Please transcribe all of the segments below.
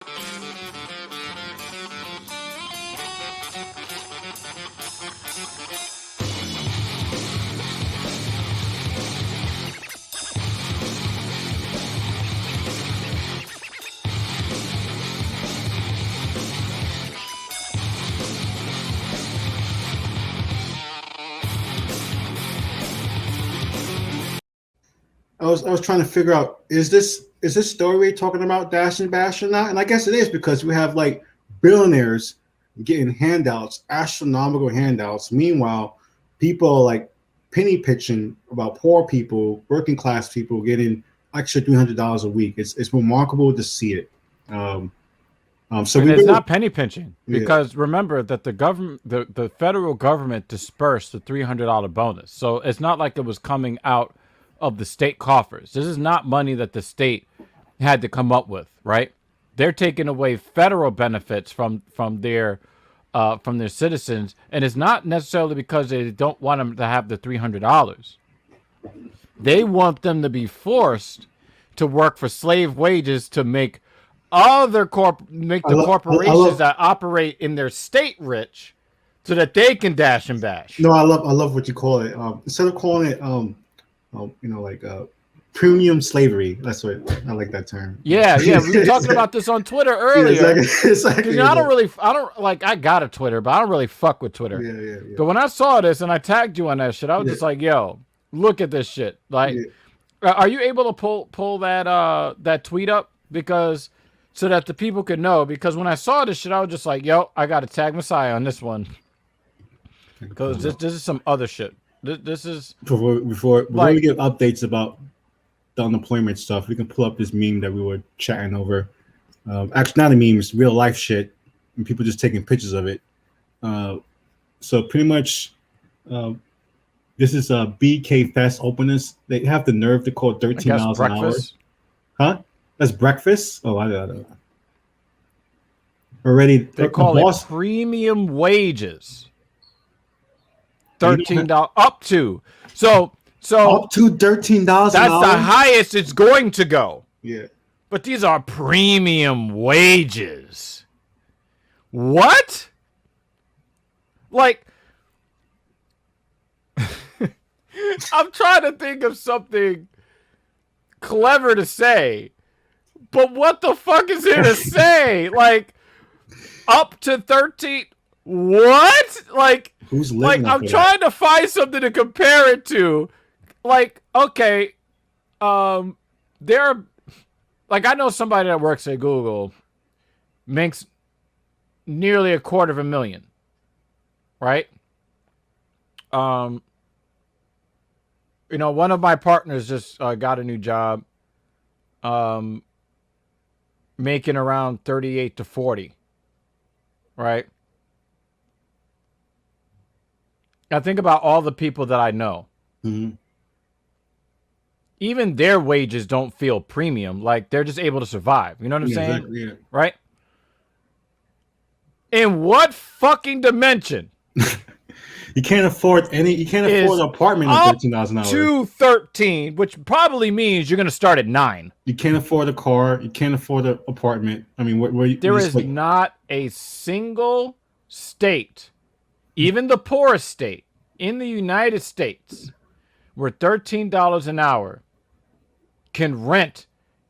I was trying to figure out, is this story talking about Dash and Bash or not? And I guess it is, because we have like billionaires getting handouts, astronomical handouts. Meanwhile, people are like penny pitching about poor people, working class people getting extra $300 a week. It's remarkable to see it. So it's not penny pinching, because remember that the government, the federal government dispersed the $300 bonus. So it's not like it was coming out of the state coffers. This is not money that the state had to come up with, right? They're taking away federal benefits from their citizens, and it's not necessarily because they don't want them to have the $300. They want them to be forced to work for slave wages to make other corporations that operate in their state rich, so that they can dash and bash. No, I love what you call it. Instead of calling it premium slavery. That's what I like, that term. Yeah. We were talking about this on Twitter earlier. Yeah, exactly. I got a Twitter, but I don't really fuck with Twitter. Yeah. But when I saw this and I tagged you on that shit, I was just like, yo, look at this shit. Like, are you able to pull that tweet up? Because so that the people could know, because when I saw this shit, I was just like, yo, I got to tag Messiah on this one. Because this is some other shit. This is before we get updates about the unemployment stuff. We can pull up this meme that we were chatting over. Actually, not a meme; it's real life shit, and people just taking pictures of it. So pretty much, this is a BK Fest openers. They have the nerve to call $13 an hour. Huh? That's breakfast. Oh, I don't know. Already, they call it premium wages. $13 up to up to $13. That's the highest it's going to go. Yeah, but these are premium wages. What? Like, I'm trying to think of something clever to say, but what the fuck is there to say? Like, up to 13. What? Like, who's living? Like, I'm trying to find something to compare it to. Like, okay, there, like, I know somebody that works at Google makes nearly $250,000, right? One of my partners just got a new job, making around 38 to 40, right? I think about all the people that I know. Mm-hmm. Even their wages don't feel premium. Like, they're just able to survive. You know what I'm saying? Exactly, yeah. Right? In what fucking dimension? You can't afford an apartment at $13 an hour. To 13, which probably means you're going to start at 9. You can't afford a car. You can't afford an apartment. I mean, there is not a single state, even the poorest state in the United States, where $13 an hour can rent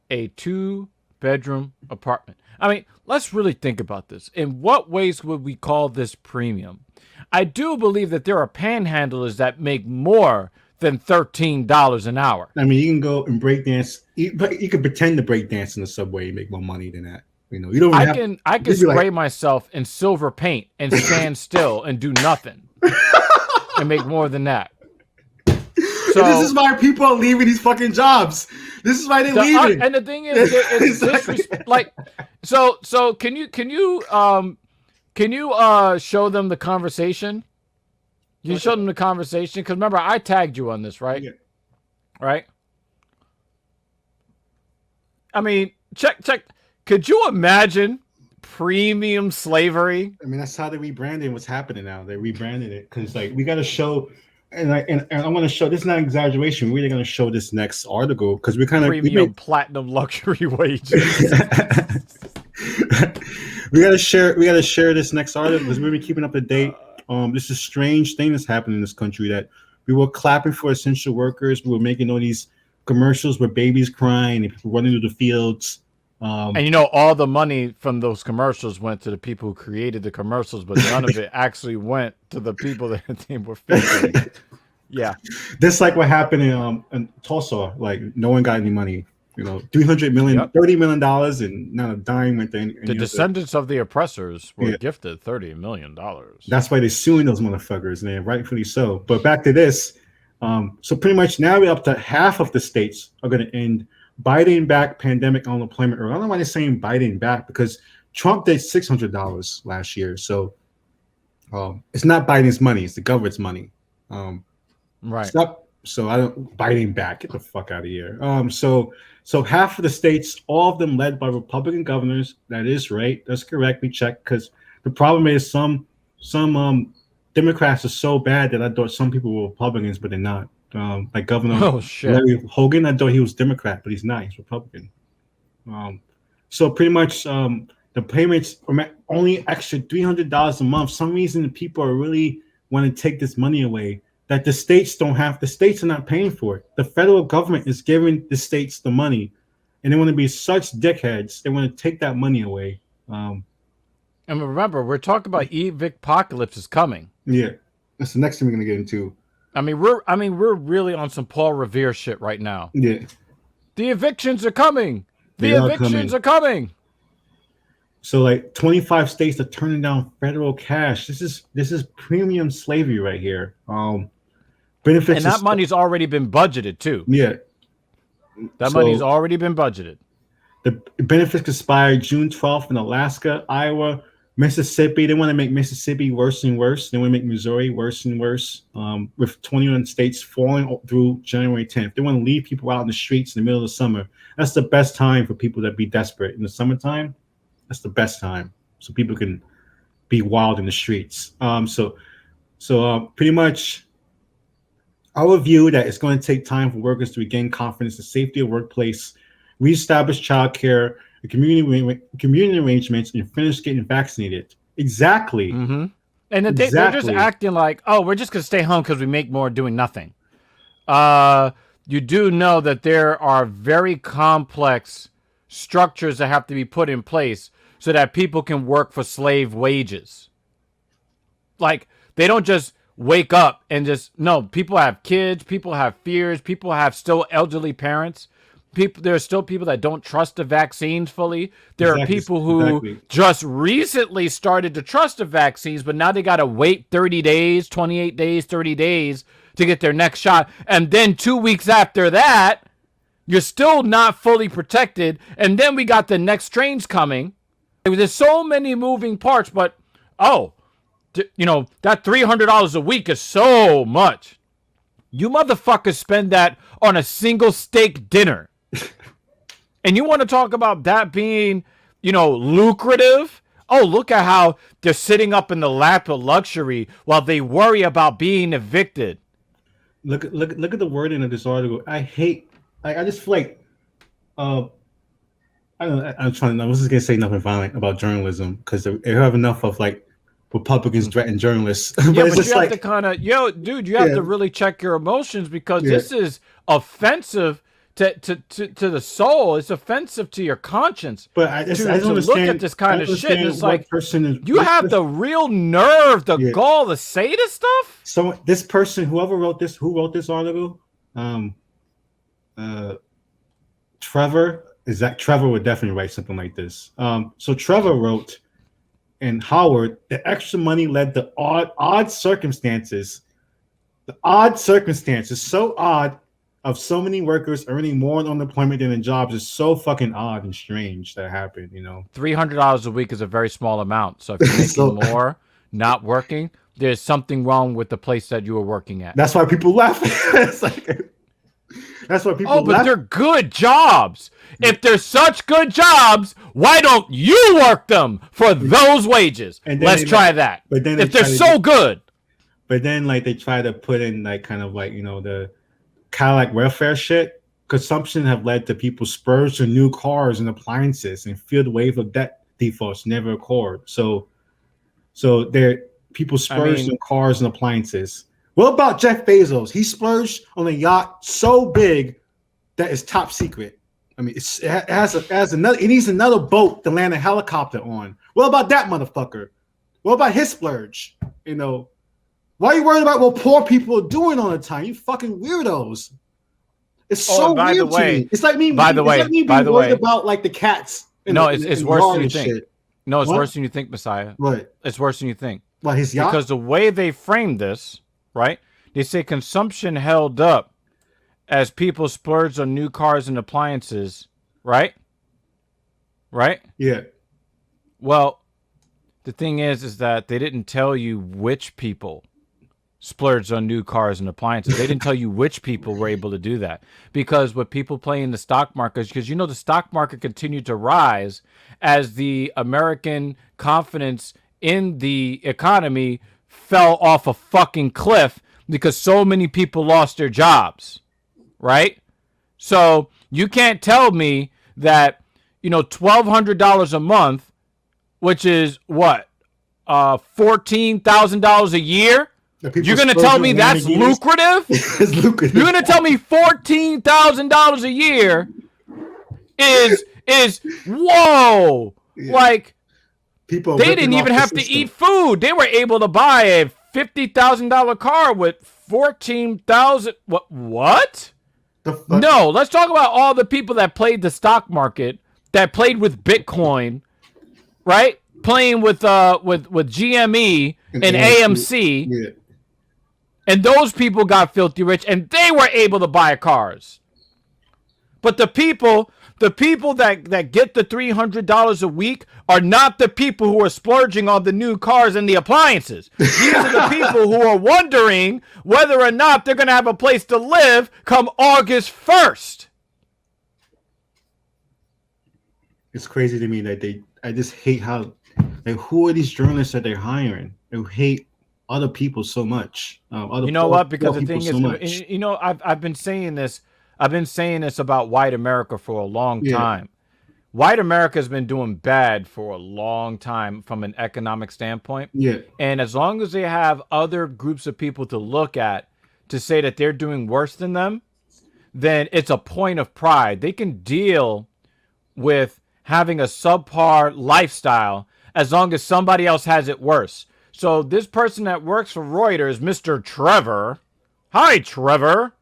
a 2-bedroom apartment. I mean, let's really think about this. In what ways would we call this premium? I do believe that there are panhandlers that make more than $13 an hour. I mean, you can go and break dance. You can pretend to break dance in the subway and make more money than that. You don't. I can spray myself in silver paint and stand still and do nothing and make more than that. So this is why people are leaving these fucking jobs. This is why they're leaving. And the thing is, it's like, so can you show them the conversation? You show them the conversation, because remember, I tagged you on this, right? Yeah. Right. I mean, check. Could you imagine premium slavery? I mean, that's how they're rebranding what's happening now. They're rebranding it because, like, we got to show, and I want to show. This is not an exaggeration. We're really going to show this next article because we're kind of premium platinum luxury wages. We gotta share this next article because we've been keeping up to date. This is a strange thing that's happening in this country, that we were clapping for essential workers. We were making all these commercials with babies crying and people running through the fields. And all the money from those commercials went to the people who created the commercials, but none of it actually went to the people that they were featuring. Yeah, that's like what happened in Tulsa. Like no one got any money. $300 million, $30 million, and not a dime went to any. The descendants of the oppressors were gifted $30 million. That's why they're suing those motherfuckers, and they're rightfully so. But back to this. So pretty much now we're up to half of the states are going to end Biden back pandemic unemployment. Or I don't know why they're saying Biden back, because Trump did $600 last year. So it's not Biden's money; it's the government's money. Right. So I don't Biden back. Get the fuck out of here. So half of the states, all of them led by Republican governors. That is right. That's correct. We checked, because the problem is some Democrats are so bad that I thought some people were Republicans, but they're not. Like Governor Larry Hogan, I thought he was Democrat, but he's not. He's Republican. So pretty much the payments are only extra $300 a month. For some reason the people are really want to take this money away that the states don't have. The states are not paying for it. The federal government is giving the states the money, and they want to be such dickheads. They want to take that money away. And remember, we're talking about evict-pocalypse is coming. Yeah, that's the next thing we're gonna get into. I mean, we're really on some Paul Revere shit right now. Yeah, the evictions are coming. The evictions are coming. So like 25 states are turning down federal cash. This is premium slavery right here. Benefits, and that money's already been budgeted too. Yeah, that money's already been budgeted. The benefits expire June 12th in Alaska, Iowa, Mississippi. They want to make Mississippi worse and worse. They want to make Missouri worse and worse. With 21 states falling through January 10th, they want to leave people out in the streets in the middle of the summer. That's the best time for people to be desperate. In the summertime, that's the best time, so people can be wild in the streets. So pretty much, our view that it's going to take time for workers to regain confidence in safety of workplace, reestablish childcare, community arrangements, and finish getting vaccinated. Exactly. Mm-hmm. And they're just acting like, oh, we're just going to stay home because we make more doing nothing. You do know that there are very complex structures that have to be put in place so that people can work for slave wages. Like, they don't just wake up and no, people have kids, people have fears, people have still elderly parents. There are still people that don't trust the vaccines fully. There are people who just recently started to trust the vaccines, but now they got to wait 30 days, 28 days, 30 days to get their next shot. And then 2 weeks after that, you're still not fully protected. And then we got the next strains coming. There's so many moving parts, but, that $300 a week is so much. You motherfuckers spend that on a single steak dinner. And you want to talk about that being, lucrative? Oh, look at how they're sitting up in the lap of luxury while they worry about being evicted. Look at the wording of this article. I just feel like, I was just gonna say nothing violent about journalism because they have enough of like Republicans threaten journalists. But you have to kind of, you have to really check your emotions because this is offensive to the soul. It's offensive to your conscience. But I don't look at this kind of shit. And it's like you have the real nerve, the gall to say this stuff. So this person, who wrote this article, Trevor. Trevor would definitely write something like this. So Trevor wrote, in Howard, the extra money led to odd circumstances. The odd circumstances, so odd, of so many workers earning more on unemployment than in jobs is so fucking odd and strange that happened, $300 a week is a very small amount. So if you're making more not working, there's something wrong with the place that you were working at. That's why people laugh. That's why people. But they're good jobs. If they're such good jobs, why don't you work them for those wages? Let's try that. But then if they're so good. But then they try to put in the Cadillac welfare shit. Consumption have led to people spurge to new cars and appliances and feel the wave of debt defaults never occurred. So there people splurged on cars and appliances. What about Jeff Bezos? He splurged on a yacht so big that is top secret. I mean, it has another. It needs another boat to land a helicopter on. What about that motherfucker? What about his splurge? You know, why are you worried about what poor people are doing all the time? You fucking weirdos. It's so weird to me. It's like me. By the way, being worried about like the cats. It's worse than you think. No, it's worse than you think, Messiah. What? It's worse than you think. What, his yacht? Because the way they framed this, right? They say consumption held up as people splurged on new cars and appliances, right? Right? Yeah. Well, the thing is that they didn't tell you which people splurged on new cars and appliances. They didn't tell you which people were able to do that. Because what people play in the stock market, because the stock market continued to rise as the American confidence in the economy fell off a fucking cliff because so many people lost their jobs, right? So you can't tell me that, $1,200 a month, which is what, $14,000 a year? You're going to tell me that's lucrative? It's lucrative. You're going to tell me $14,000 a year is whoa. Yeah. Like, people they didn't even have to eat food. They were able to buy a $50,000 car with $14,000. What? No, let's talk about all the people that played the stock market, that played with Bitcoin, right? Playing with GME and AMC. Yeah. And those people got filthy rich, and they were able to buy cars. But the people that get the $300 a week are not the people who are splurging on the new cars and the appliances. These are the people who are wondering whether or not they're going to have a place to live come August 1st. It's crazy to me that I just hate how, who are these journalists that they're hiring? They hate other people so much. Because the thing is, I've been saying this. I've been saying this about white America for a long time. White America has been doing bad for a long time from an economic standpoint. Yeah. And as long as they have other groups of people to look at to say that they're doing worse than them, then it's a point of pride. They can deal with having a subpar lifestyle as long as somebody else has it worse. So this person that works for Reuters, Mr. Trevor. Hi, Trevor.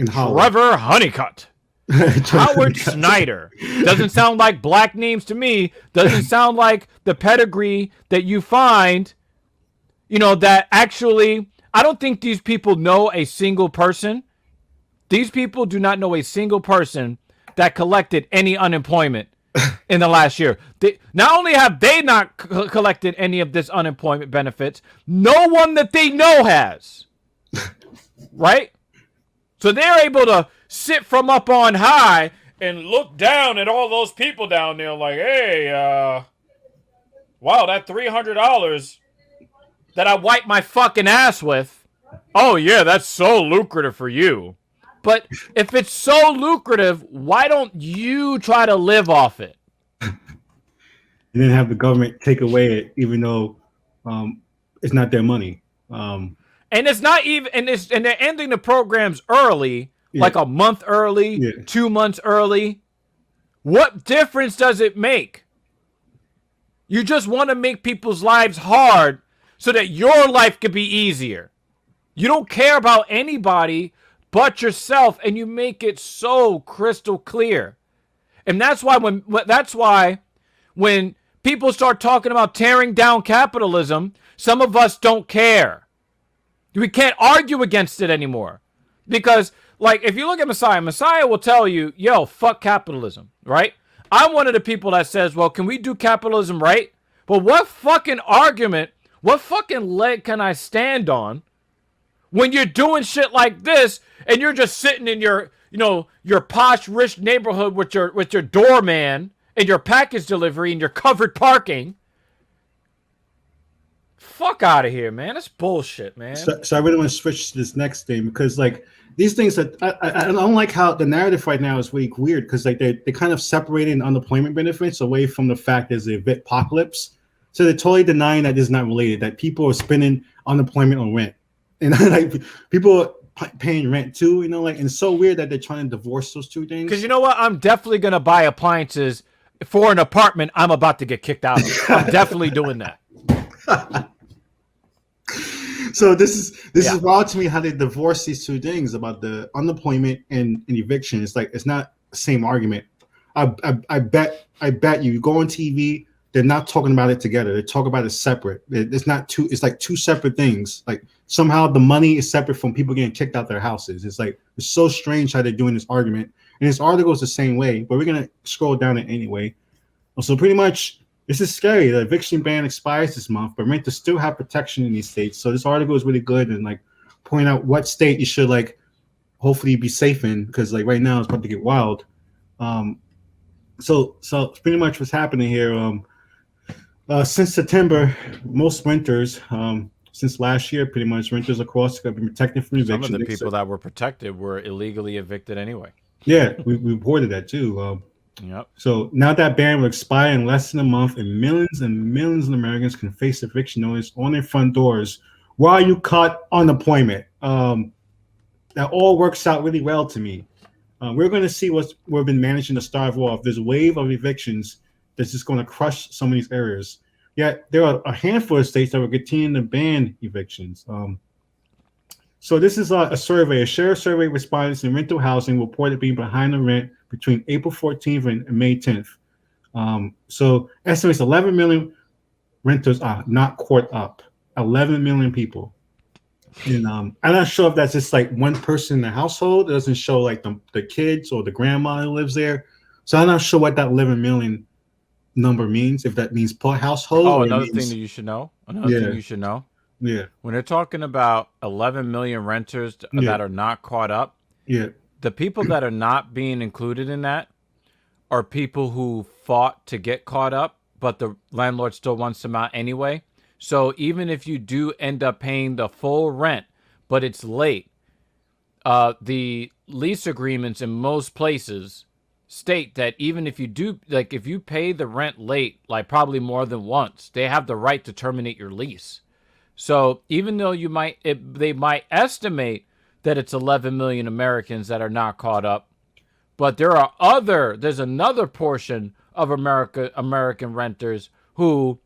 Trevor Honeycutt. Howard Snyder. Doesn't sound like black names to me. Doesn't sound like the pedigree that you find, that actually, I don't think these people know a single person. These people do not know a single person that collected any unemployment in the last year. Not only have they not collected any of this unemployment benefits, no one that they know has. Right? So they're able to sit from up on high and look down at all those people down there like, hey, wow, that $300 that I wiped my fucking ass with, oh yeah, that's so lucrative for you. But if it's so lucrative, why don't you try to live off it? And then have the government take away it, even though it's not their money. And it's not even, and they're ending the programs early, like a month early, 2 months early. What difference does it make? You just want to make people's lives hard so that your life could be easier. You don't care about anybody but yourself, and you make it so crystal clear. And that's why when people start talking about tearing down capitalism, some of us don't care. We can't argue against it anymore. Because, if you look at Messiah will tell you, yo, fuck capitalism, right? I'm one of the people that says, well, can we do capitalism right? But what fucking argument, what fucking leg can I stand on when you're doing shit like this and you're just sitting in your posh, rich neighborhood with your doorman and your package delivery and your covered parking? Fuck out of here, man. That's bullshit, man. So I really want to switch to this next thing because, these things that I don't like how the narrative right now is really weird because like they kind of separating unemployment benefits away from the fact there's the apocalypse. So they're totally denying that this is not related, that people are spending unemployment on rent. And like people are paying rent too, you know, like, and it's so weird that they're trying to divorce those two things. Because you know what? I'm definitely going to buy appliances for an apartment I'm about to get kicked out of. I'm definitely doing that. So this is wild to me how they divorce these two things about the unemployment and eviction. It's like it's not the same argument. I bet you go on TV, they're not talking about it together. They talk about it separate. It's not two. It's like two separate things. Like somehow the money is separate from people getting kicked out their houses. It's like it's so strange how they're doing this argument. And this article is the same way, but we're gonna scroll down it anyway. So pretty much. This is scary. The eviction ban expires this month, but renters still have protection in these states. So this article is really good and like point out what state you should like hopefully be safe in because like right now it's about to get wild. So pretty much what's happening here. Since September, most renters since last year, pretty much renters across have been protected from eviction. Some of the people that were protected were illegally evicted anyway. Yeah, we reported that too. Yep. So now that ban will expire in less than a month, and millions of Americans can face eviction notice on their front doors while you cut unemployment. That all works out really well to me. We're going to see what we've been managing to starve off. There's a wave of evictions that's just going to crush some of these areas. Yet there are a handful of states that will continue to ban evictions. So this is a survey. A share survey respondents in rental housing reported being behind the rent between April 14th and May 10th. So estimates 11 million renters are not caught up. 11 million people. And I'm not sure if that's just like one person in the household. It doesn't show like the kids or the grandma who lives there. So I'm not sure what that 11 million number means. If that means per household. Oh, another thing that you should know. Yeah. When they're talking about 11 million renters that are not caught up, the people that are not being included in that are people who fought to get caught up, but the landlord still wants them out anyway. So even if you do end up paying the full rent, but it's late, the lease agreements in most places state that even if you do, like if you pay the rent late, like probably more than once, they have the right to terminate your lease. So even though they might estimate that it's 11 million Americans that are not caught up, but there's another portion of American renters who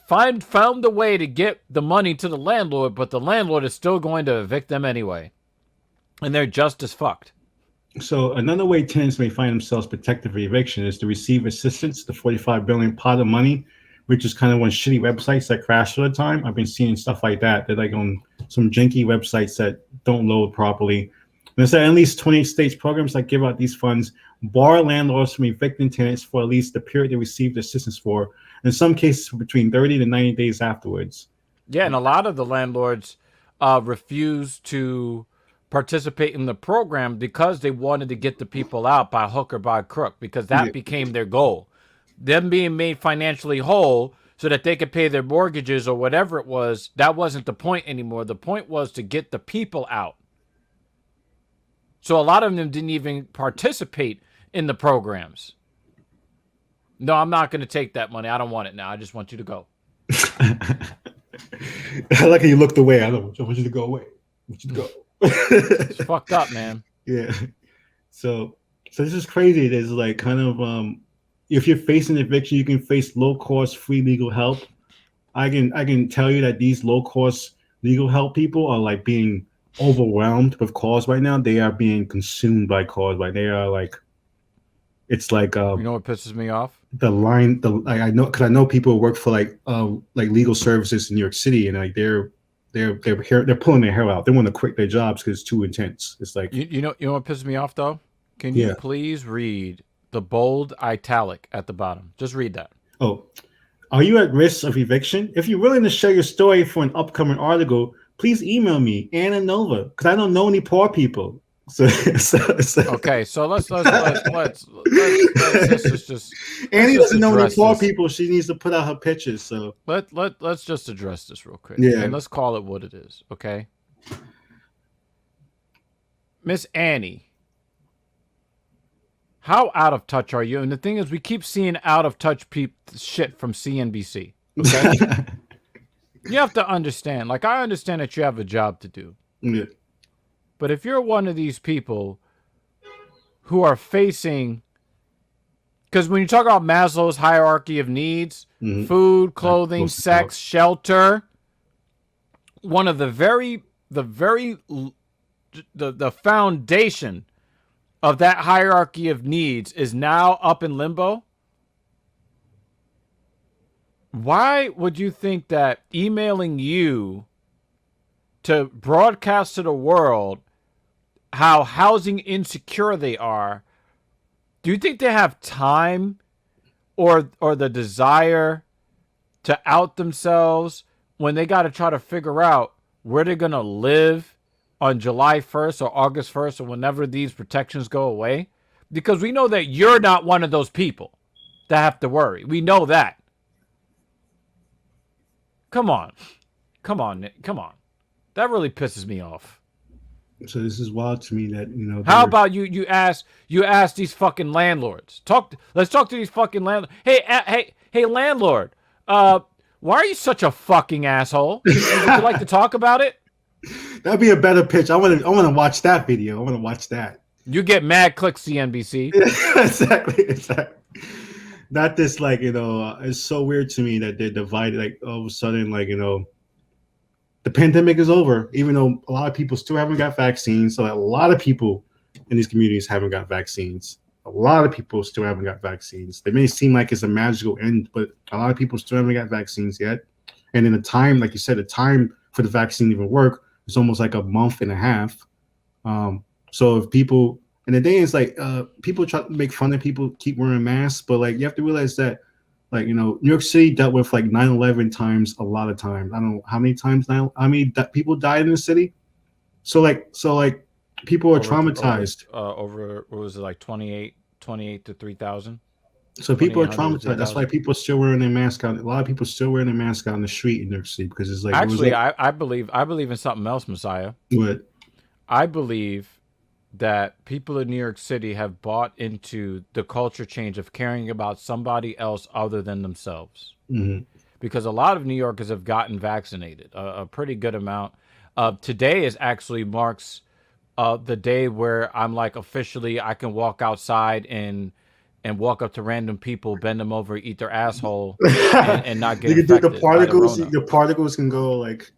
found a way to get the money to the landlord, but the landlord is still going to evict them anyway. And they're just as fucked. So another way tenants may find themselves protected for eviction is to receive assistance, the $45 billion pot of money, which is kind of one shitty websites that crash all the time. I've been seeing stuff like that. They're like on some janky websites that don't load properly. And it's at least 28 states programs that give out these funds bar landlords from evicting tenants for at least the period they received assistance for. In some cases, for between 30 to 90 days afterwards. Yeah, and a lot of the landlords refuse to participate in the program because they wanted to get the people out by hook or by crook, because that became their goal. Them being made financially whole so that they could pay their mortgages or whatever it was, that wasn't the point anymore. The point was to get the people out. So a lot of them didn't even participate in the programs. No, I'm not going to take that money. I don't want it now. I just want you to go. I like how you looked away. I want you to go away. I want you to go. It's fucked up, man. Yeah. So this is crazy. There's like kind of if you're facing eviction, you can face low cost free legal help. I can tell you that these low cost legal help people are like being overwhelmed with calls right now. They are being consumed by calls. Like they are like, it's like you know what pisses me off? I know because I know people who work for like legal services in New York City, and like they're pulling their hair out. They want to quit their jobs because it's too intense. It's like you know what pisses me off though? Can you please read the bold italic at the bottom? Just read that. Oh, are you at risk of eviction? If you're willing to share your story for an upcoming article, please email me, Anna Nova, because I don't know any poor people. So okay, so let's just Annie doesn't know any poor people. She needs to put out her pictures. So let's just address this real quick. Yeah, and let's call it what it is. Okay. Miss Annie, how out of touch are you? And the thing is, we keep seeing out of touch shit from CNBC. Okay. You have to understand, like, I understand that you have a job to do. Yeah. But if you're one of these people who are facing, because when you talk about Maslow's hierarchy of needs, food, clothing, sex, shelter, one of the foundation of that hierarchy of needs is now up in limbo. Why would you think that emailing you to broadcast to the world how housing insecure they are, do you think they have time or the desire to out themselves when they got to try to figure out where they're going to live on July 1st or August 1st or whenever these protections go away? Because we know that you're not one of those people that have to worry. We know that. Come on. That really pisses me off. So this is wild to me that, you know. How about you ask these fucking landlords. Let's talk to these fucking landlords. Hey, landlord. Why are you such a fucking asshole? Would you like to talk about it? That'd be a better pitch. I want to watch that video. I want to watch that. You get mad clicks, CNBC. Exactly. Not this, like, you know, it's so weird to me that they're divided. Like, all of a sudden, like, you know, the pandemic is over, even though a lot of people still haven't got vaccines. So a lot of people in these communities haven't got vaccines. A lot of people still haven't got vaccines. They may seem like it's a magical end, but a lot of people still haven't got vaccines yet. And in the time, like you said, the time for the vaccine to even work is almost like a month and a half. So if people, and the thing is, like, people try to make fun of people keep wearing masks, but, like, you have to realize that, like, you know, New York City dealt with, like, 9/11 times a lot of times. I don't know how many times now, how many people died in the city. So people are traumatized. Over what was it, like 28 to 3,000? So people are traumatized. That's why people are still wearing their mask out. A lot of people still wearing their mask out on the street in New York City because it's like, actually, I believe in something else, Messiah. What? I believe that people in New York City have bought into the culture change of caring about somebody else other than themselves. Mm-hmm. Because a lot of New Yorkers have gotten vaccinated, a pretty good amount. Today marks the day where I'm like, officially, I can walk outside and walk up to random people, bend them over, eat their asshole, and not get infected. The particles can go like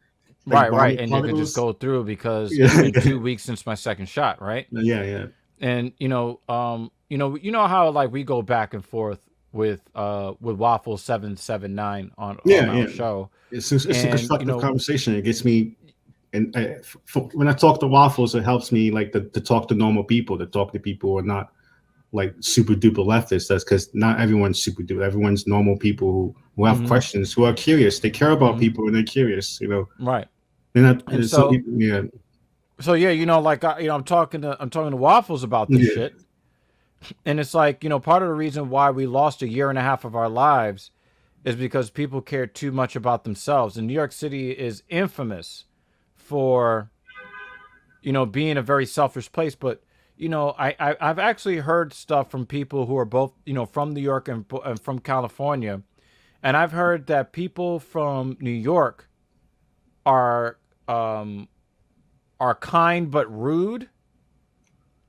right, and you can just go through because it's been 2 weeks since my second shot, right? Yeah. And you know how, like, we go back and forth with Waffle 779 on our show. It's a constructive conversation. It gets me, and when I talk to Waffles, it helps me, like, to talk to normal people, to talk to people who are not like super duper leftists. That's because not everyone's super duper. Everyone's normal people who have questions, who are curious. They care about people and they're curious. You know, right? So yeah, you know, like, I'm talking to Waffles about this shit, and it's like, you know, part of the reason why we lost a year and a half of our lives is because people care too much about themselves. And New York City is infamous for, you know, being a very selfish place. But, you know, I've actually heard stuff from people who are both, you know, from New York and from California, and I've heard that people from New York are kind but rude,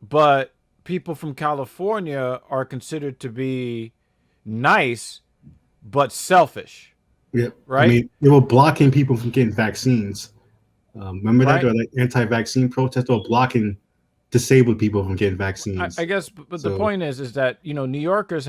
but people from California are considered to be nice but selfish. Yeah, right. I mean, they were blocking people from getting vaccines. Remember that? There were, like, anti-vaccine protests. They were blocking disabled people from getting vaccines. I guess, but the point is that, you know, New York has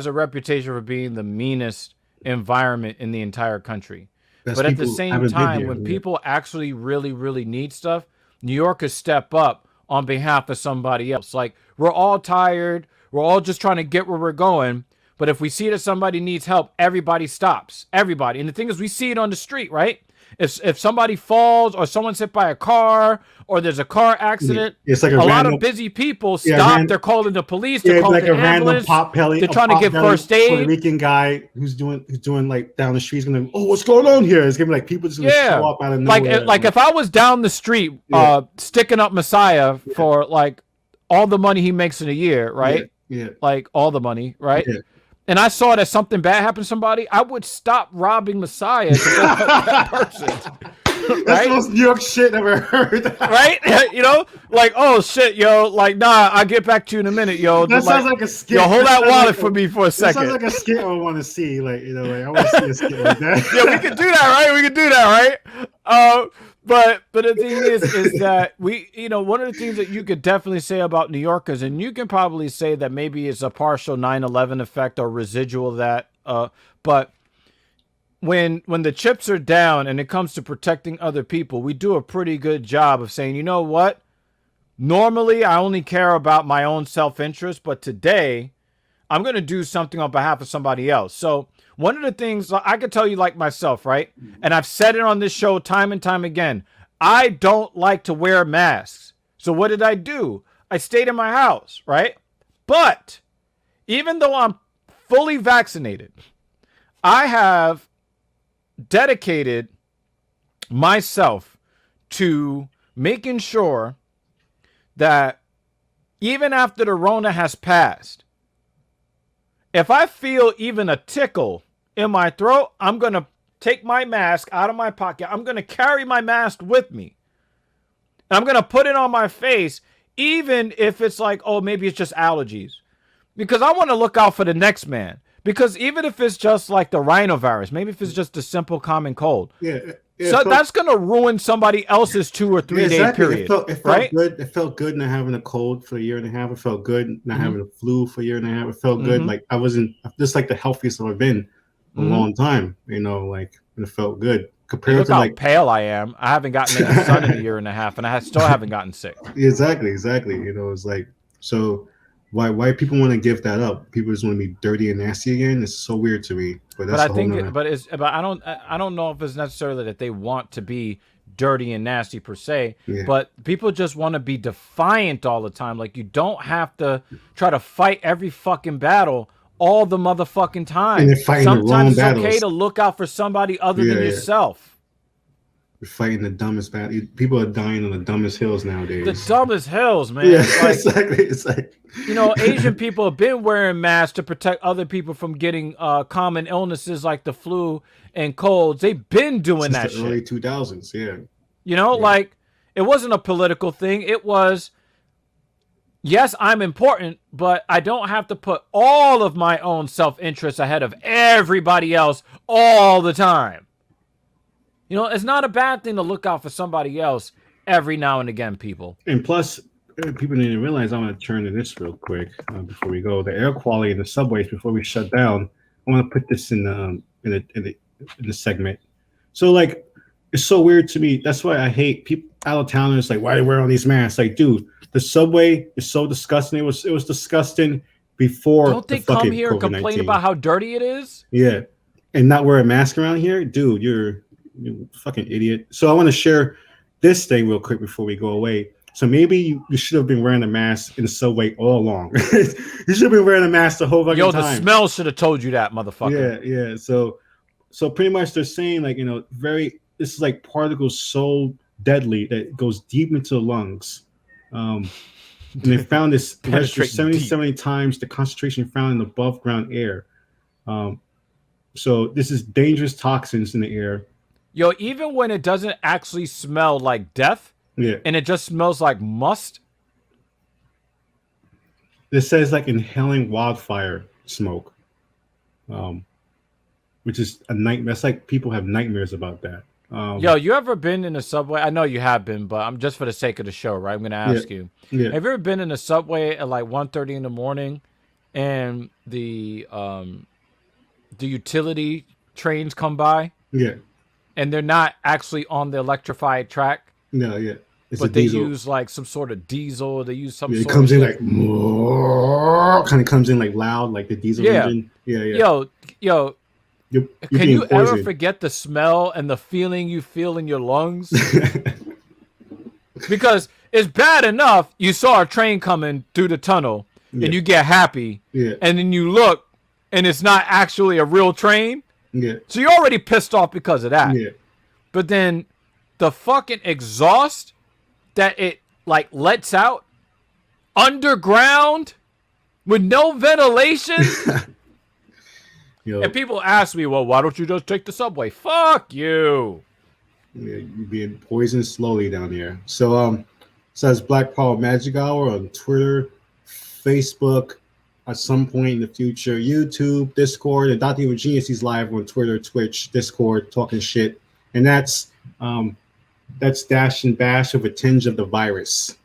a reputation for being the meanest environment in the entire country. But at the same time, when people actually really, really need stuff, New Yorkers step up on behalf of somebody else. Like, we're all tired. We're all just trying to get where we're going. But if we see that somebody needs help, everybody stops. Everybody. And the thing is, we see it on the street, right? if somebody falls or someone's hit by a car or there's a car accident, it's like a lot of busy people stop. They're calling the police. They're calling the ambulance. They're trying to get first aid. Puerto Rican guy who's doing like down the street is gonna, oh, what's going on here? It's gonna be like people just gonna show up out of nowhere. Like if I was down the street sticking up Messiah for like all the money he makes in a year, right? Yeah. Like all the money, right? Yeah. And I saw that something bad happened to somebody, I would stop robbing Messiah to go help that person. Right? That's the most New York shit I've ever heard. Right? You know, like, oh shit, yo, like, nah, I'll get back to you in a minute, yo. That sounds like a skit. Yo, hold that wallet for me for a second. That sounds like a skit I want to see. Like, you know, like I want to see a skit like that. Yeah, we can do that, right? We can do that, right? But the thing is that we, you know, one of the things that you could definitely say about New Yorkers, and you can probably say that maybe it's a partial 9/11 effect or residual of that, but when the chips are down and it comes to protecting other people, we do a pretty good job of saying, you know what? Normally, I only care about my own self-interest, but today, I'm going to do something on behalf of somebody else. So one of the things I could tell you, like myself, right? And I've said it on this show time and time again. I don't like to wear masks. So what did I do? I stayed in my house, right? But even though I'm fully vaccinated, I have dedicated myself to making sure that even after the Rona has passed, if I feel even a tickle in my throat, I'm going to take my mask out of my pocket. I'm going to carry my mask with me. And I'm going to put it on my face, even if it's like, oh, maybe it's just allergies. Because I want to look out for the next man. Because even if it's just like the rhinovirus, maybe if it's just a simple common cold. So that's going to ruin somebody else's 2 or 3 day period. It felt right? good. It felt good not having a cold for a year and a half. It felt good not having a flu for a year and a half. It felt good. Like I wasn't just like the healthiest I've been in a long time. You know, like it felt good compared to like how pale I am. I haven't gotten any sun in a year and a half, and I still haven't gotten sick. Exactly. You know, it's like so. Why people want to give that up? People just want to be dirty and nasty again. It's so weird to me. But I don't know if it's necessarily that they want to be dirty and nasty per se. Yeah. But people just want to be defiant all the time. Like you don't have to try to fight every fucking battle all the motherfucking time. And sometimes it's okay to look out for somebody other than yourself. We're fighting the dumbest battle. People are dying on the dumbest hills nowadays. The dumbest hills, man. Yeah, exactly. It's like, you know, Asian people have been wearing masks to protect other people from getting common illnesses like the flu and colds. They've been doing that shit. Early 2000s, yeah. You know, like it wasn't a political thing. It was, yes, I'm important, but I don't have to put all of my own self-interest ahead of everybody else all the time. You know, it's not a bad thing to look out for somebody else every now and again, people. And plus, people need to realize, I'm going to turn to this real quick before we go. The air quality in the subways before we shut down. I want to put this in the segment. So, like, it's so weird to me. That's why I hate people out of towners. Like, why they wear all these masks? Like, dude, the subway is so disgusting. It was disgusting before. Don't they come here and complain about how dirty it is? Yeah, and not wear a mask around here, dude. You're fucking idiot. So I want to share this thing real quick before we go away. So maybe you should have been wearing a mask in the subway all along. You should have been wearing a mask the whole fucking time. The smell should have told you that, motherfucker. Yeah. So pretty much they're saying, like, you know, this is like particles so deadly that it goes deep into the lungs. And they found this registered 70 times the concentration found in above ground air. So this is dangerous toxins in the air. Yo, even when it doesn't actually smell like death, and it just smells like must. This says like inhaling wildfire smoke, which is a nightmare. It's like people have nightmares about that. Yo, you ever been in a subway? I know you have been, but I'm just for the sake of the show, right? I'm going to ask you. Yeah. Have you ever been in a subway at like 1:30 in the morning and the utility trains come by? Yeah. And they're not actually on the electrified track. No, yeah. But they use like some sort of diesel. They use some. It comes in like kind of comes in like loud, like the diesel engine. Yeah. Yo, Can you ever forget the smell and the feeling you feel in your lungs? Because it's bad enough you saw a train coming through the tunnel and you get happy, and then you look and it's not actually a real train. So you're already pissed off because of that. But then the fucking exhaust that it like lets out underground with no ventilation. And people ask me, well, why don't you just take the subway? Fuck you. You're being poisoned slowly down here. So says Black Power Magic Hour on Twitter, Facebook, at some point in the future, YouTube, Discord, and Dr. Genius, he's live on Twitter, Twitch, Discord, talking shit. And that's Dash and Bash with a tinge of the virus.